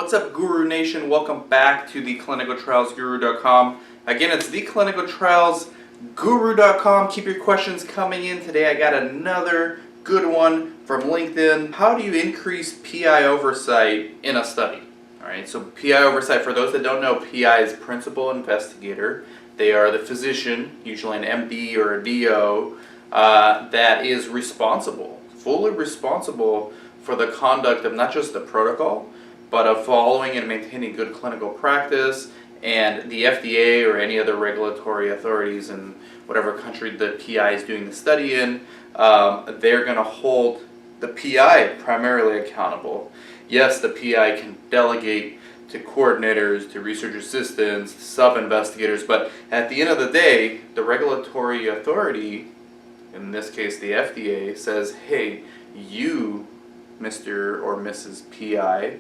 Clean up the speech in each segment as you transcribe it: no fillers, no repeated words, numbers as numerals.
What's up, Guru Nation? Welcome back to theclinicaltrialsguru.com. Again, it's theclinicaltrialsguru.com. Keep your questions coming in. Today I got another good one from LinkedIn. How do you increase PI oversight in a study? Alright, so PI oversight, for those that don't know, PI is principal investigator. They are the physician, usually an MD or a DO, that is responsible, fully responsible for the conduct of not just the protocol, but of following and maintaining good clinical practice. And the FDA or any other regulatory authorities in whatever country the PI is doing the study in, they're going to hold the PI primarily accountable. Yes, the PI can delegate to coordinators, to research assistants, sub-investigators, but at the end of the day, the regulatory authority, in this case the FDA, says, hey, you, Mr. or Mrs. PI,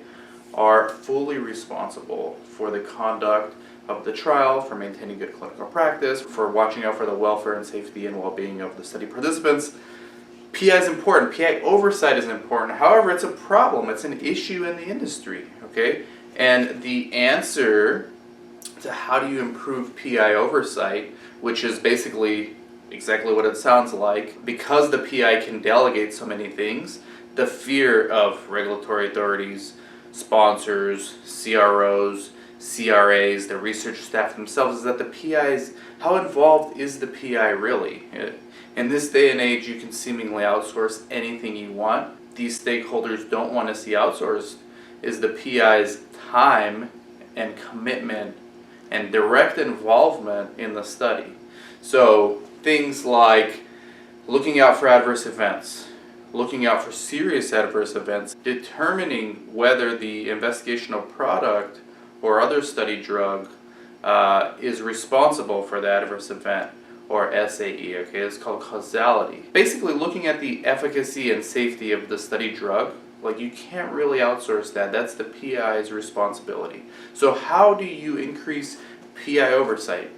are fully responsible for the conduct of the trial, for maintaining good clinical practice, for watching out for the welfare and safety and well-being of the study participants. PI is important. PI oversight is important. However, it's a problem. It's an issue in the industry, okay? And the answer to how do you improve PI oversight, which is basically exactly what it sounds like, because the PI can delegate so many things, the fear of regulatory authorities, sponsors, CROs, CRAs, the research staff themselves, is that the PIs, how involved is the PI really? In this day and age, you can seemingly outsource anything you want. These stakeholders don't want to see outsourced is the PI's time and commitment and direct involvement in the study. So things like looking out for adverse events, looking out for serious adverse events, determining whether the investigational product or other study drug is responsible for the adverse event, or SAE, okay, it's called causality. Basically looking at the efficacy and safety of the study drug, like you can't really outsource that. That's the PI's responsibility. So how do you increase PI oversight?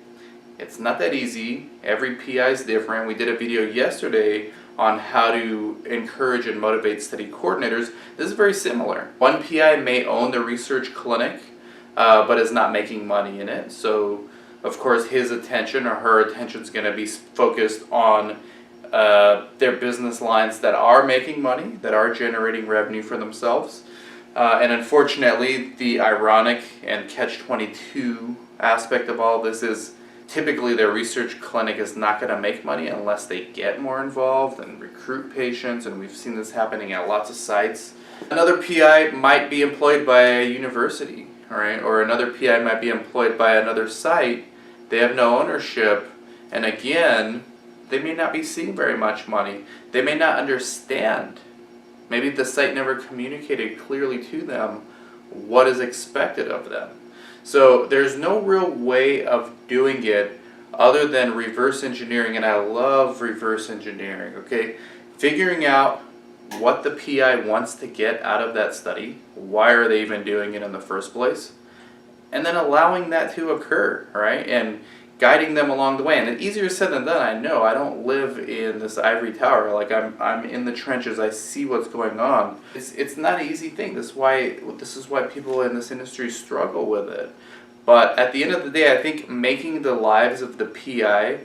It's not that easy. Every PI is different. We did a video yesterday on how to encourage and motivate study coordinators. This is very similar. One PI may own the research clinic, but is not making money in it. So, of course, his attention or her attention is going to be focused on their business lines that are making money, that are generating revenue for themselves. And unfortunately, the ironic and catch-22 aspect of all this is typically their research clinic is not going to make money unless they get more involved and recruit patients, and we've seen this happening at lots of sites. Another PI might be employed by a university, all right, or another PI might be employed by another site. They have no ownership, and again, they may not be seeing very much money. They may not understand. Maybe the site never communicated clearly to them what is expected of them. So there's no real way of doing it other than reverse engineering, and I love reverse engineering, okay? Figuring out what the PI wants to get out of that study, why are they even doing it in the first place, and then allowing that to occur, right? And guiding them along the way. And it's easier said than done, I know. I don't live in this ivory tower. Like I'm in the trenches. I see what's going on. It's not an easy thing. This is why people in this industry struggle with it. But at the end of the day, I think making the lives of the PI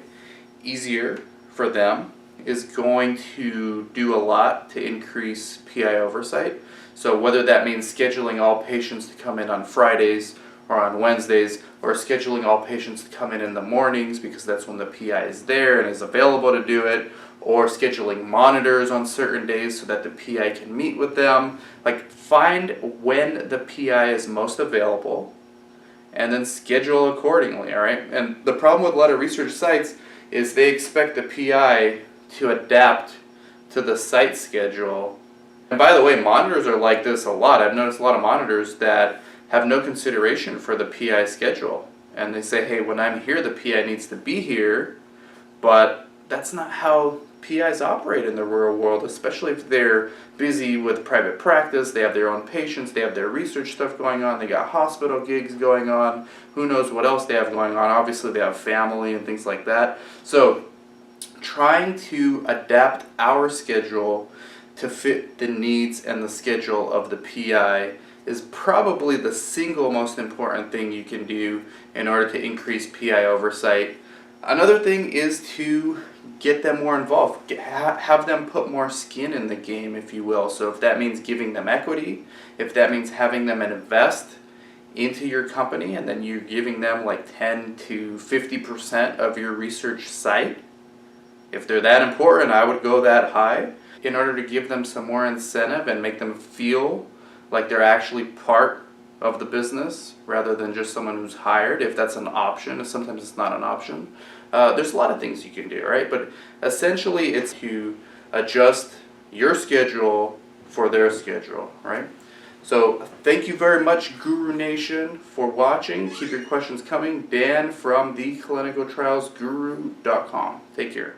easier for them is going to do a lot to increase PI oversight. So whether that means scheduling all patients to come in on Fridays or on Wednesdays, or scheduling all patients to come in the mornings because that's when the PI is there and is available to do it, or scheduling monitors on certain days so that the PI can meet with them. Like, find when the PI is most available and then schedule accordingly, all right? And the problem with a lot of research sites is they expect the PI to adapt to the site schedule. And by the way, monitors are like this a lot. I've noticed a lot of monitors that have no consideration for the PI schedule. And they say, hey, when I'm here, the PI needs to be here, but that's not how PIs operate in the real world, especially if they're busy with private practice, they have their own patients, they have their research stuff going on, they got hospital gigs going on, who knows what else they have going on. Obviously they have family and things like that. So trying to adapt our schedule to fit the needs and the schedule of the PI is probably the single most important thing you can do in order to increase PI oversight. Another thing is to get them more involved, have them put more skin in the game, if you will. So if that means giving them equity, if that means having them invest into your company and then you're giving them like 10 to 50% of your research site, if they're that important, I would go that high in order to give them some more incentive and make them feel like they're actually part of the business rather than just someone who's hired, if that's an option. Sometimes it's not an option. There's a lot of things you can do, right? But essentially it's to adjust your schedule for their schedule, right? So thank you very much, Guru Nation, for watching. Keep your questions coming. Dan from theclinicaltrialsguru.com. Take care.